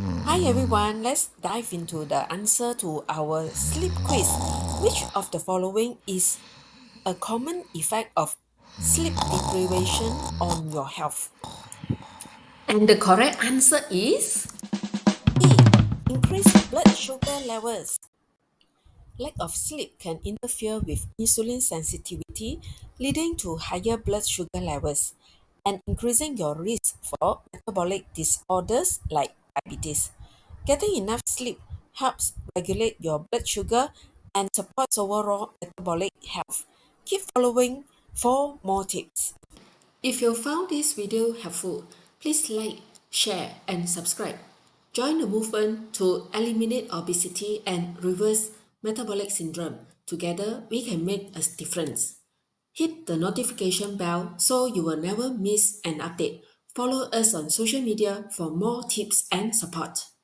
Hi everyone, let's dive into the answer to our sleep quiz. Which of the following is a common effect of sleep deprivation on your health? And the correct answer is A. Increased blood sugar levels. Lack of sleep can interfere with insulin sensitivity, leading to higher blood sugar levels and increasing your risk for metabolic disorders like diabetes. Getting enough sleep helps regulate your blood sugar and supports overall metabolic health. Keep following for more tips. if you found this video helpful, please like, share, and subscribe. Join the movement to eliminate obesity and reverse metabolic syndrome. Together, we can make a difference. Hit the notification bell so you will never miss an update. Follow us on social media for more tips and support.